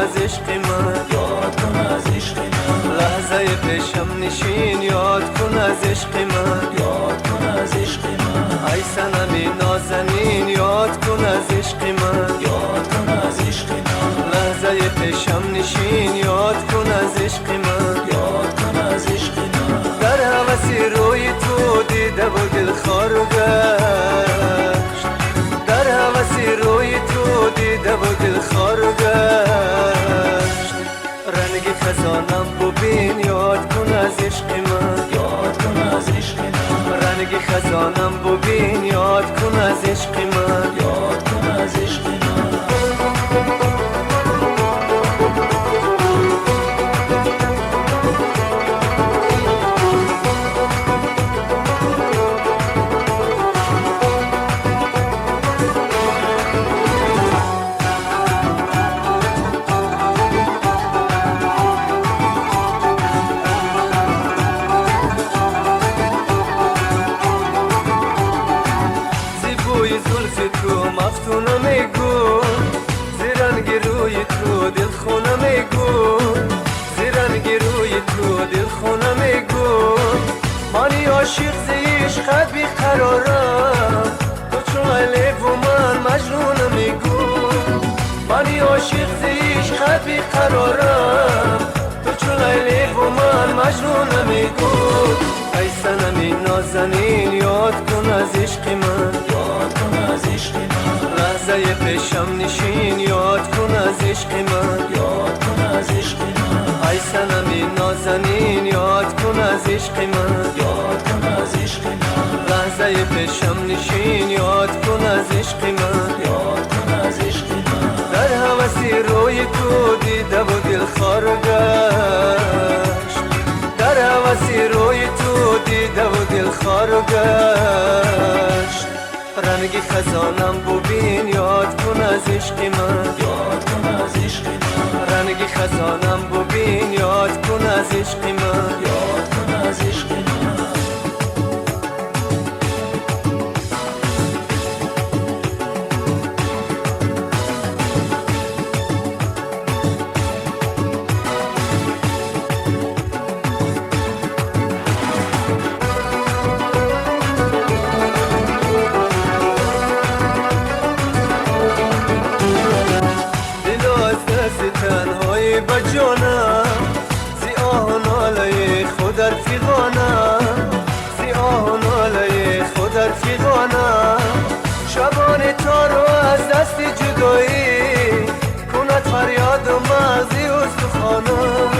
از عشق من، یاد کن از عشق من. لحظه پیشم نشین یاد کن از عشق من، یاد کن از عشق من. ای صنم نازنین یاد کن از عشق من، یاد کن از عشق من. لحظه پیشم نشین یاد کن از عشق من، یاد کن از عشق من. در هوس روی تو دیده و دل خار گشت، در هوس روی تو دیده و دل خار گشت. رنگ خزانم ببین یاد کن از عشق من، یاد کن از عشق من. رنگ خزانم ببین یاد کن از عشق من، یاد کن از عشق من. مفتونم میگو زیرنگ روی تو دل خونه میگو، زیرنگ روی تو دل خونه میگو. مانی عاشق زی عشقت بیقرارم، تو چون لیلی و من مجنون میگو. مانی عاشق زی عشقت بیقرارم، تو چون لیلی و من مجنون میگو. ای صنمی نازنین یاد کن از عشق من، یاد کن از عشق من. لحظه پیشم نشین یاد کن از عشق من، یاد کن از عشق من. ای صنمی نازنین یاد کن از عشق من، یاد کن از عشق من. لحظه پیشم نشین یاد کن از عشق من، یاد کن از عشق من. در هوس روی تو دیده و دل خار گشت، در هوس روی تو دیده و دل خار گشت. رنگ خزانم ببین یاد کن از عشق من، یاد کن از عشق من. رنگ خزانم ببین یاد کن از عشق من، یاد کن از عشق من. تنهایی با جانم، زی آه و ناله خود رفیقانم، زی آه و ناله خود رفیقانم. شبان تا رو از دست جدایی کند فریاد و مغزی استخوانم.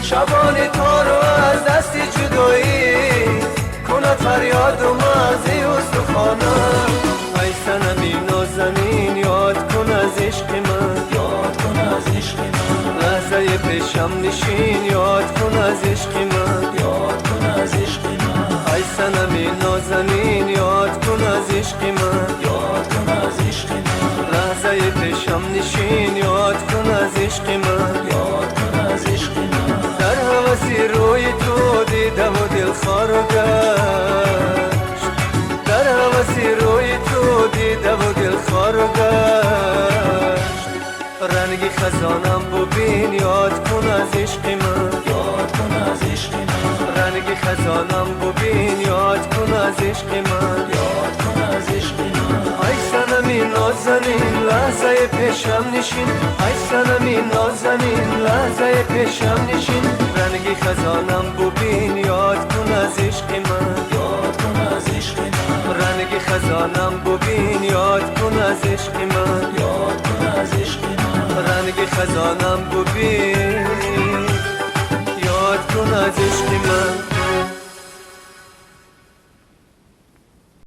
شبان تا رو از دست جدایی کند فریاد و مغزی استخوانم. ای صنمی نازنین یاد کن از عشق من، یاد کن از عشق من. لحظه پیشم نشین یاد کن از عشق من، یاد کن از عشق من. ای صنمی نازنین یاد کن از عشق من، یاد کن از عشق من. لحظه پیشم نشین یاد کن از عشق من، یاد کن از عشق من. در هوس روی تو دیده و دل خار گشت، در هوس روی تو دیده و دل خار گشت. رنگ خزانم ببین یاد کن از عشق من، یاد کن از عشق من. رنگ خزانم ببین یاد کن از عشق من، یاد کن از عشق من. ای صنمی نازنین لحظه پیشم نشین، ای صنمی نازنین لحظه پیشم نشین. رنگ خزانم ببین یاد کن از عشق من، یاد کن از عشق من. رنگ خزانم ببین یاد کن از عشق من، یاد کن از عشق من. رنگ خزانم ببین یاد کن از عشق